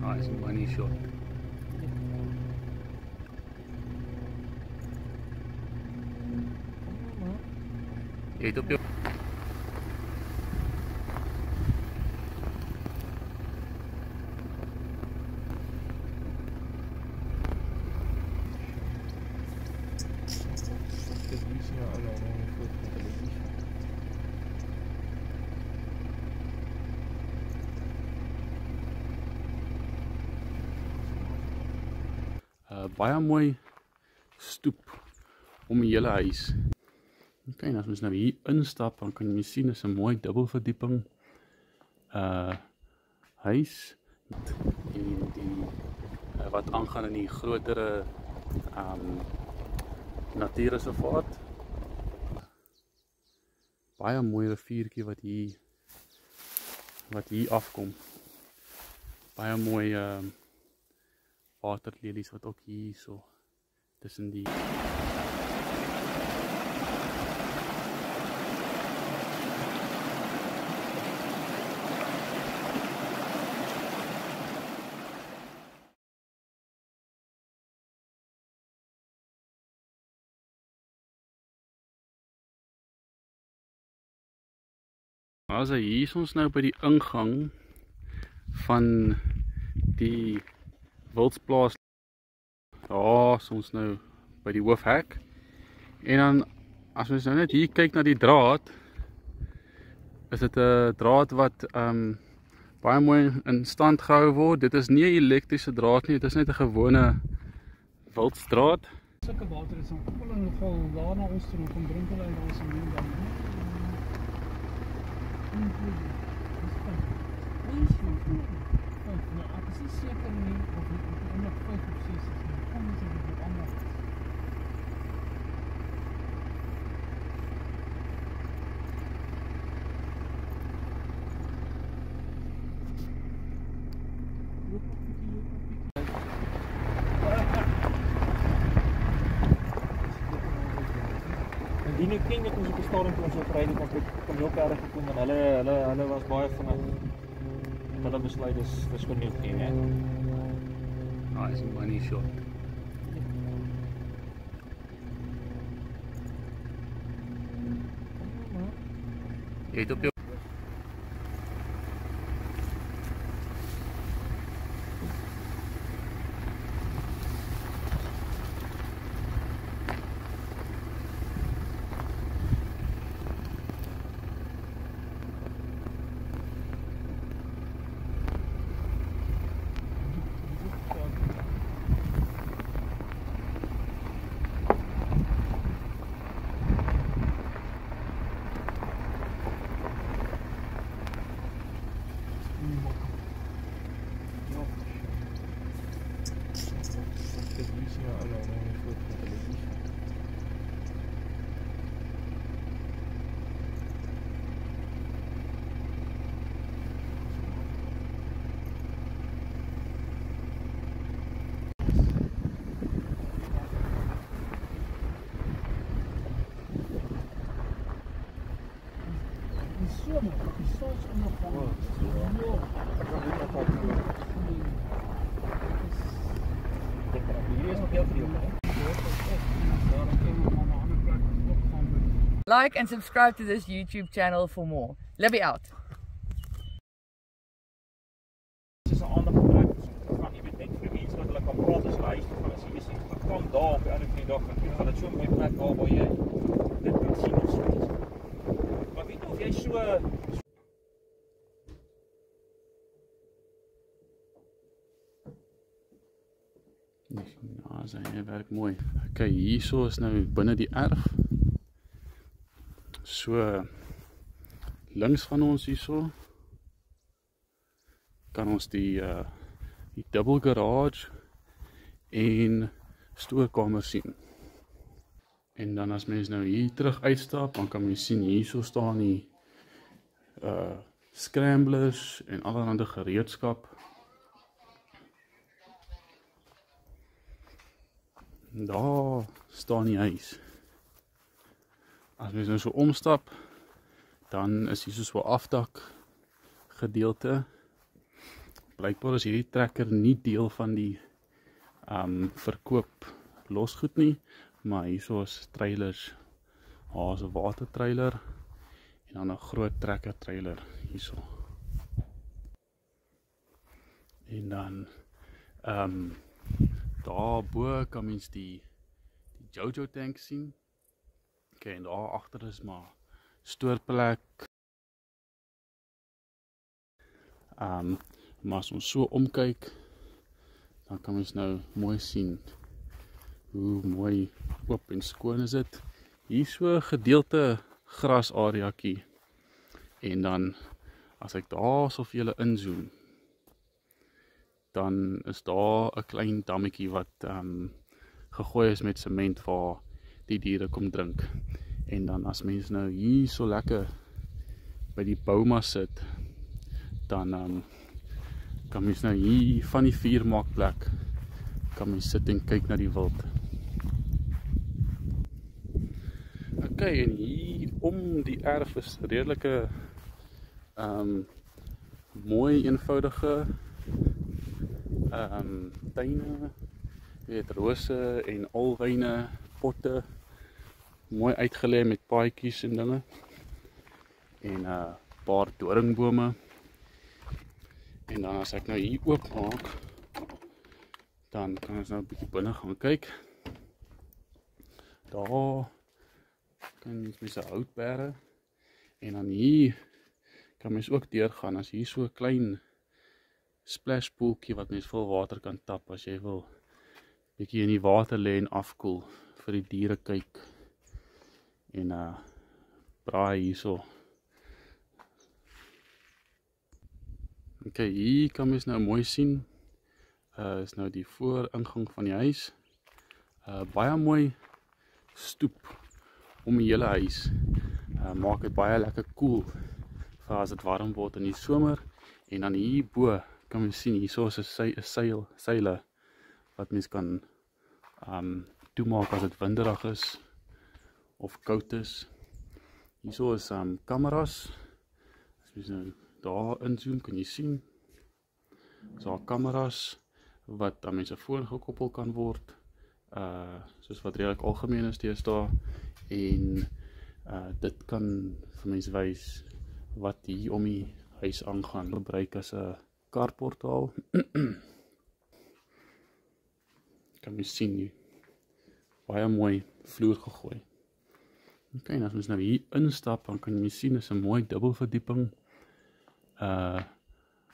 Nice money shot. Jy het op jou baie mooi stoep om die hele huis. Ok, en as ons nou hier instap, dan kan jy sien, is 'n mooi dubbelverdieping huis. En die wat aangaan in die grotere natuurreservaat. Baie mooi riviertjie wat hier afkom. Baie mooi waterlelies wat ook hier so tussen die Also hier is ons nou by die ingang van die Wildsplaas. Daar is ons nou by die hoofhek. En dan as ons nou net hier kyk na die draad, is dit 'n draad wat baie mooi in stand gehou word. Dit is nie 'n elektriese draad nie, dit is net 'n gewone wildsdraad. Sulke water is dan kom hulle nogal daar na ons toe en kom drink hulle uit daar se min dan. Ek is nie seker nie of dit nog 5 of 6 is nie. Kom ons sê dit anders. Die nou ken ek ons op die stadium toe ons op ry het kon heel ver gekom en hulle was baie vinnig. Hulle besluit dis genoeg nie, hè. Nice money shot. Jy het op jou Like and subscribe to this YouTube channel for more. Libby out. Dit is 'n ander getrek. Van jy weet net vir mense wat hulle kan praat as luister van as jy is kan daar op 'n ander dag gaan dit so 'n mooi plek waar jy dit kan sien of so. Maar weet of jy so ja, sy werk mooi. Okay, hierso is nou binne die erf. So links van ons hierso kan ons die dubbel garage en stoorkamer sien. En dan as mens nou hier terug uitstap, dan kan mens sien hierso staan die scramblers en allerhande gereedskap. Daar staan die huis. As mens nou so omstap, dan is hier so 'n afdak gedeelte. blykbaar is hierdie trekker nie deel van die verkoop losgoed nie, maar hierso is trailers. Daar is 'n watertrailer en dan 'n groot trekker trailer hierso. En dan daarbo kan mens die Jojo tank sien. Okay, en daar agter is maar stoorplek. Maar as ons so omkyk, dan kan mens nou mooi sien hoe mooi oop en skoon is dit. Hier so 'n gedeelte grasareakie. En dan as ek daar so vir julle inzoom, dan is daar 'n klein dammetjie wat gegooi is met sement waar die diere kom drink. En dan as mens nou hier so lekker by die bouma sit, dan kan mens nou hier van die vuurmaakplek kan mens sit en kyk na die wild. Okay, en hier om die erf is redelike mooi eenvoudige tuine, jy weet, rose en alwyne potte, mooi uitgelê met paadjies en dinge, en paar doringbome. En dan as ek nou hier oopmaak, dan kan ons nou 'n bietjie binne gaan kyk. Daar kan mens met 'n houtbere, en dan hier kan mens ook deurgaan as hier so 'n klein splashpoeltjie wat mens vol water kan tap as jy wil bietjie in die water lê en afkoel, vir die diere kyk en braai hierso. Okay, hier kan mens nou mooi sien, is nou die vooringang van die huis. Baie mooi stoep om die hele huis. Maak dit baie lekker koel vir as dit warm word in die somer. En dan hierbo kan mens sien, hierso is 'n seile wat mens kan toemaak as dit winderig is of koud is. Hierso is kameras. As mens nou daar inzoom, kan jy sien, is daar kameras wat aan mense foon gekoppel kan word, soos wat redelik algemeen is deesdae, en dit kan vir mense wys wat hier om die huis aangaan, gebruik as 'n karportaal. Kan mens sien, baie mooi vloer gegooi. Okay, en as mens nou hier instap, dan kan jy sien, is 'n mooi dubbelverdieping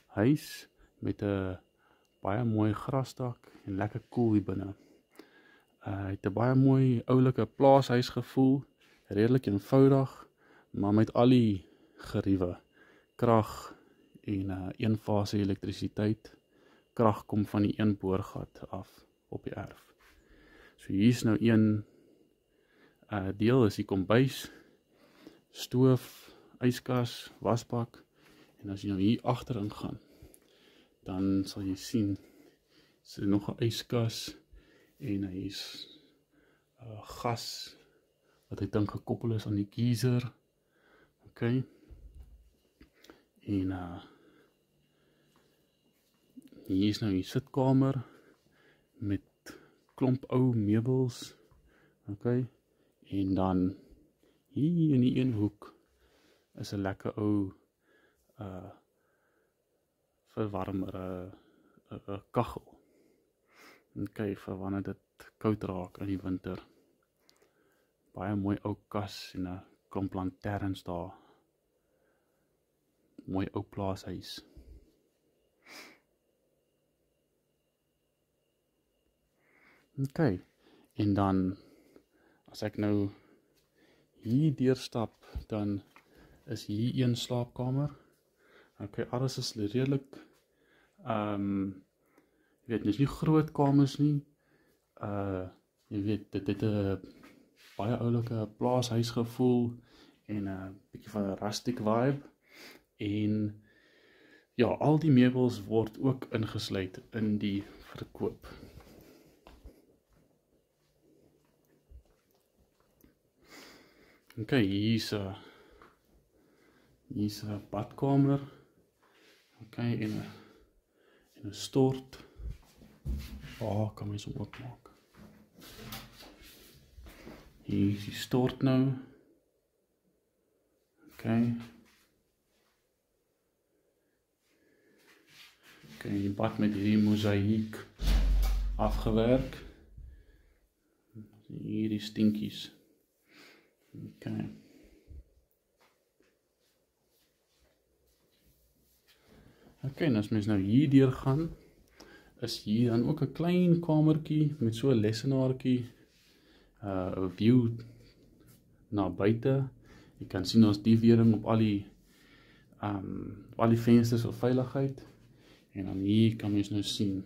huis met 'n baie mooi grasdak en lekker koel hier binne. Het 'n baie mooi oulike plaashuis gevoel, redelik eenvoudig, maar met al die geriewe, krag en eenfase elektrisiteit. Krag kom van die een boorgat af op die erf. So hier is nou een deel, is die kombuis, stoof, yskas, wasbak. En as jy nou hier agterin gaan, dan sal jy sien, is er nog 'n yskas en hy is gas wat ek dink gekoppel is aan die geyser. Okay. En hier is nou die sitkamer met klomp ou meubels. Okay. En dan hier in die een hoek is 'n lekker ou verwarmer, 'n kachel. Okay, vir wanneer dit koud raak in die winter. Baie mooi ou kas en 'n klomp lanterns daar. Mooi ou plaashuis. Okay, en dan as ek nou hier deurstap, dan is hier een slaapkamer. Okay, alles is redelik, jy weet, dit is nie groot kamers nie. Jy weet, dit het 'n baie oulike plaashuis gevoel en 'n bietjie van 'n rustic vibe. En ja, al die meubels word ook ingesluit in die verkoop. Okay, hier's 'n badkamer. Okay, en 'n nou stort. Kan mens hom oopmaak. Hier is die stort nou. Die bad met hierdie mosaïek afgewerk. Hier die stinkies. En as mens nou hier deur gaan, is hier dan ook 'n klein kamertjie met so 'n lesenaartjie, 'n view na buite. Jy kan sien ons die wering op al die vensters vir veiligheid. En dan hier kan mens nou sien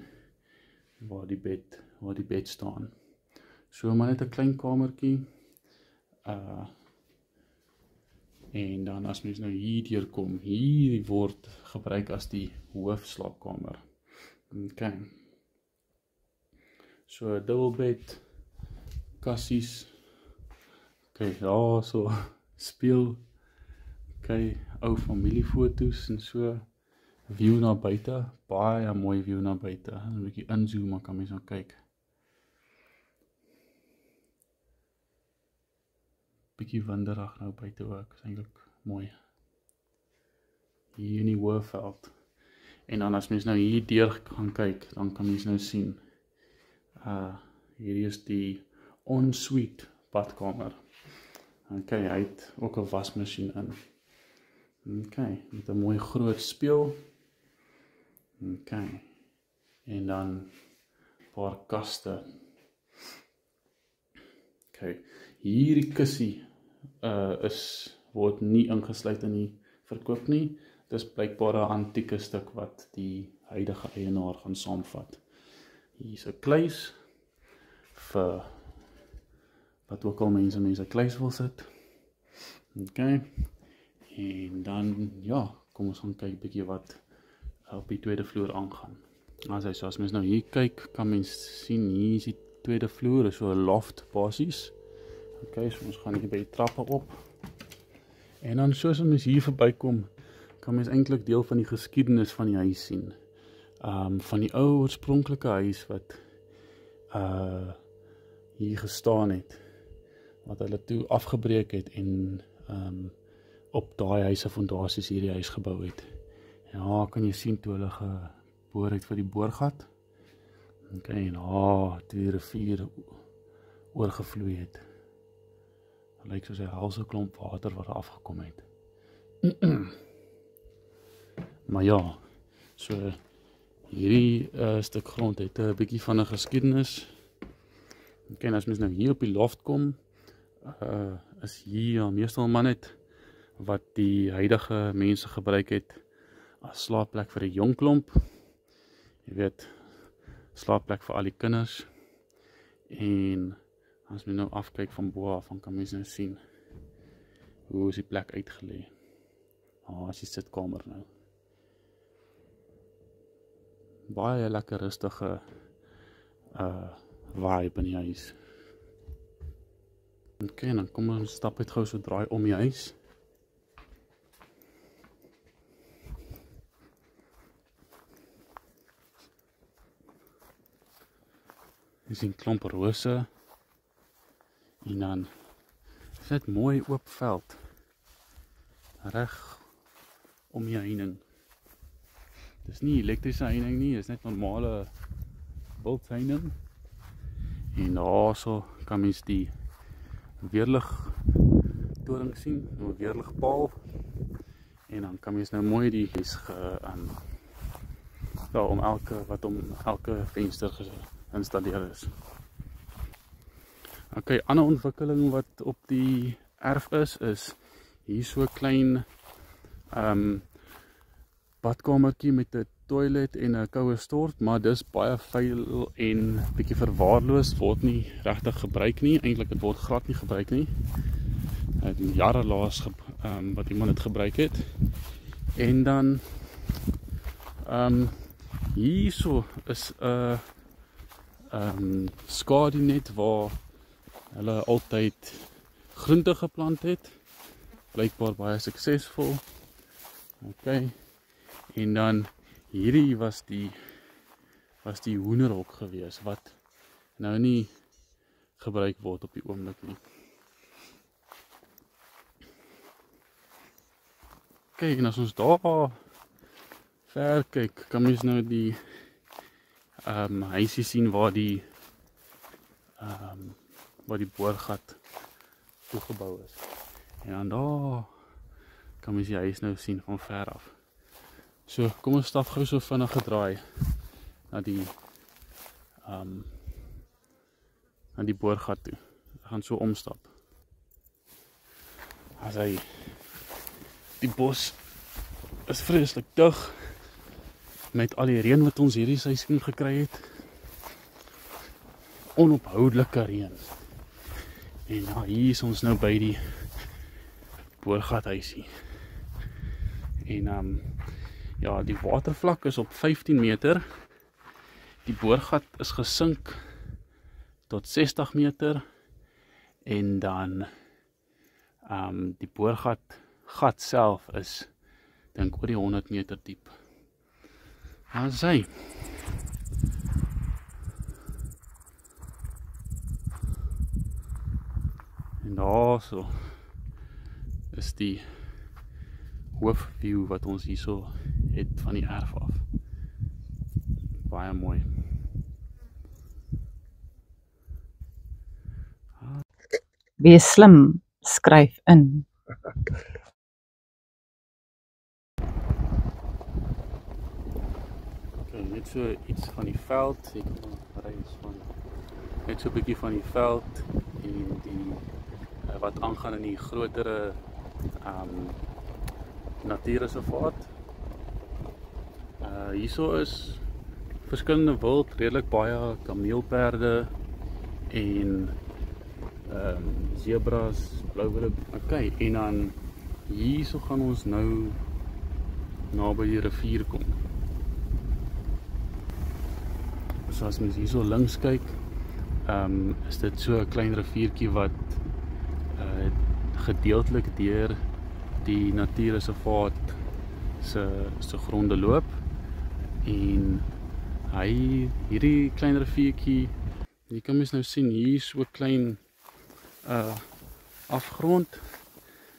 waar die bed staan. So maar net 'n klein kamertjie. En dan as mens nou hier deurkom, hier word gebruik as die hoofslaapkamer. So 'n dubbelbed, kassies. Daar so speel. Ou familiefoto's en so. View na buite, baie mooi view na buite. 'n bietjie inzoom, maar kan mens nou kyk. Bietjie winderig nou buite ook, is eintlik mooi. Hier in die Hoëveld. En dan as mens nou hier deur gaan kyk, dan kan mens nou sien. Hierdie is die ensuite badkamer. Hy het ook 'n wasmasjien in. Met 'n mooi groot spieël. En dan 'n paar kaste. Hierdie kussie word nie ingesluit in die verkoop nie. Dis blykbaar 'n antieke stuk wat die huidige eienaar gaan saamvat. Hier is 'n kluis vir wat ook al mense 'n kluis wil sit. En dan, kom ons gaan kyk bietjie wat op die tweede vloer aangaan. As mens nou hier kyk, kan mens sien, hier is die tweede vloer, is so 'n loft basis. So ons gaan hier by die trappe op. En dan soos mens hier verbykom, kan mens eintlik deel van die geskiedenis van die huis sien. Van die ou oorspronklike huis wat hier gestaan het, wat hulle toe afgebreek het en op daai huis se fondasies hierdie huis gebou het. Ja, kan jy sien toe hulle geboor het vir die boorgat. En toe die rivier oorgevloei het. Het lyk soos 'n helse klomp water wat afgekom het. Maar ja, so hierdie stuk grond het 'n bietjie van 'n geskiedenis. As mens nou hier op die loft kom, is hier meestal maar net wat die huidige mense gebruik het as slaapplek vir 'n jong klomp. Jy weet, slaapplek vir al die kinders. En as mens nou afkyk van bo af, dan kan mens nou sien hoe is die plek uitgelê. As die sitkamer nou. Baie lekker rustige vibe in die huis. En dan kom ons stap uit gou so draai om die huis. Jy sien klomp rose. En dan is dit mooi oop veld. Reg om die heining. Dis nie elektriese heining nie, dis net normale wildheining. En daarso kan mens die weerligtoring sien, 'n weerligpaal. En dan kan mens nou mooi die huis om elke venster geïnstalleer is. Ander ontwikkeling wat op die erf is hier so 'n klein badkamertjie met 'n toilet en 'n koue stort, maar dis baie vuil en bietjie verwaarloos, word nie regtig gebruik nie. Eintlik dit word glad nie gebruik nie. Jare laas wat iemand dit gebruik het. En dan hierso is 'n skadunet waar hulle altyd groente geplant het. Blykbaar baie suksesvol. En dan hierdie was die was die hoenderhok gewees wat nou nie gebruik word op die oomblik nie. Kyk, en as ons daar ver kyk, kan mens nou die huisie sien waar die boorgat toegebou is. En dan daar kan mens die huis nou sien van ver af. So, kom ons stap gou so vinnig gedraai na die boorgat toe. Ek gaan so omstap. As die bos is vreeslik dig met al die reën wat ons hierdie seisoen gekry het. Onophoudelike reën. En ja, hier is ons nou by die boorgathuisie. En ja, die watervlak is op 15 meter. Die boorgat is gesink tot 60 meter. En dan die boorgat self is dink oor die 100 meter diep. Daar is hy. En daar so is die hoofview wat ons hierso het van die erf af. Baie mooi. Wees slim, skryf in. Okay, net so iets van die veld. Ek reis van net so 'n bietjie van die veld en die wat aangaan in die grotere natuurreservaat. Hierso is verskillende wild, redelik baie kameelperde en zebras, blouwille. Okay, en dan hierso gaan ons nou naby die rivier kom. So as mens hierso links kyk, is dit so 'n klein riviertjie wat gedeeltelik deur die natuurreservaat se gronde loop. En hierdie klein riviertjie, jy kan mens nou sien hier so klein afgrond.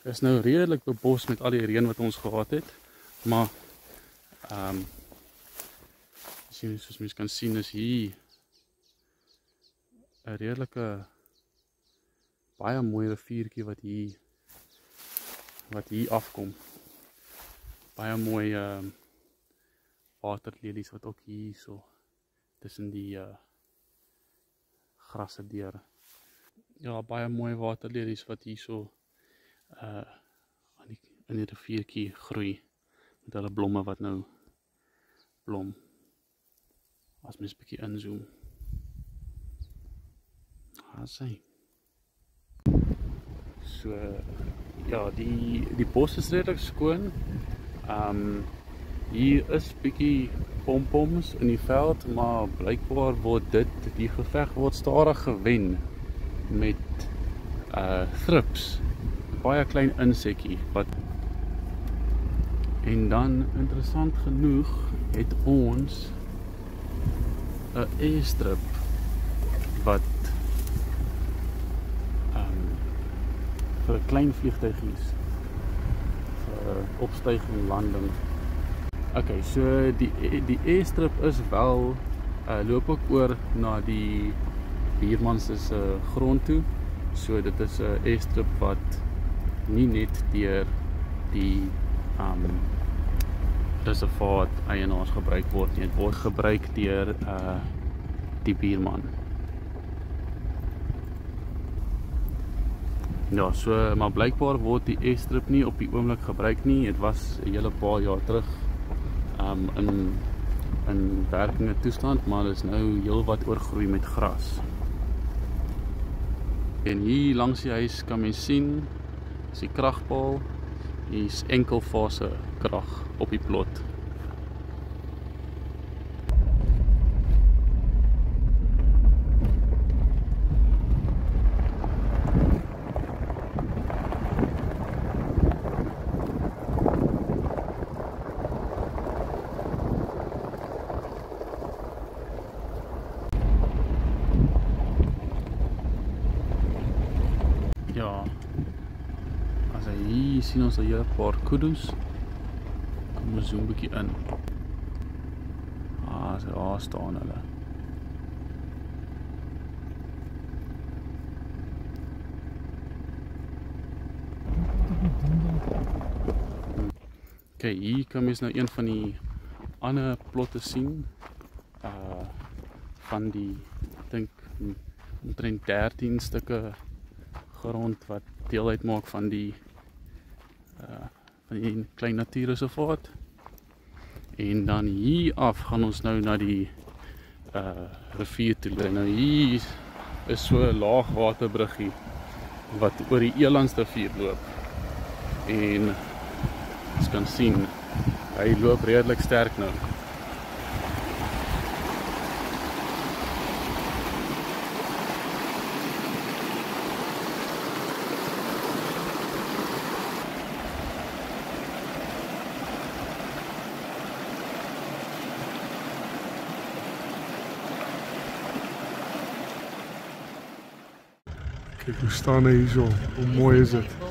Is nou redelik bebos met al die reën wat ons gehad het, maar soos mens kan sien is hier 'n redelike baie mooi riviertjie wat hier afkom. Baie mooi waterlelies wat ook hier so tussen die grasse deur. Ja, baie mooi waterlelies wat hier so in die riviertjie groei met hulle blomme wat nou blom. As mens 'n bietjie inzoom. Daar is hy. So ja, die bos is redelik skoon. Hier is bietjie pompoms in die veld, maar blykbaar word die geveg word stadig gewen met thrips. Baie klein insekkie wat. En dan interessant genoeg het ons 'n airstrip wat vir 'n klein vliegtuigies vir opstyging en landing. Okay, so die airstrip is wel loop ook oor na die buurman se grond toe. So dit is 'n airstrip wat nie net deur die reservaat eienaars gebruik word nie. Dit word gebruik deur die buurman. Ja, so maar blykbaar word die airstrip nie op die oomblik gebruik nie. Dit was 'n hele paar jaar terug in werkende toestand, maar dit is nou heelwat oorgroei met gras. En hier langs die huis kan mens sien is die kragpaal. Hier is enkelfase krag op die plot. Ja, as hy hier sien ons hier 'n paar kudus. Kom ons zoom 'n bietjie in. So daar staan hulle. Okay, hier kan mens nou een van die ander plotte sien. Van die, ek dink, omtrent 13 stukke grond wat deel uitmaak van die klein natuurreservaat. En dan hier af gaan ons nou na die rivier toe. Nou hier is so 'n laagwaterbruggie wat oor die Elandsrivier loop. En ons kan sien, hy loop redelik sterk nou. Kijk, we staan hier zo. Hoe mooi is het?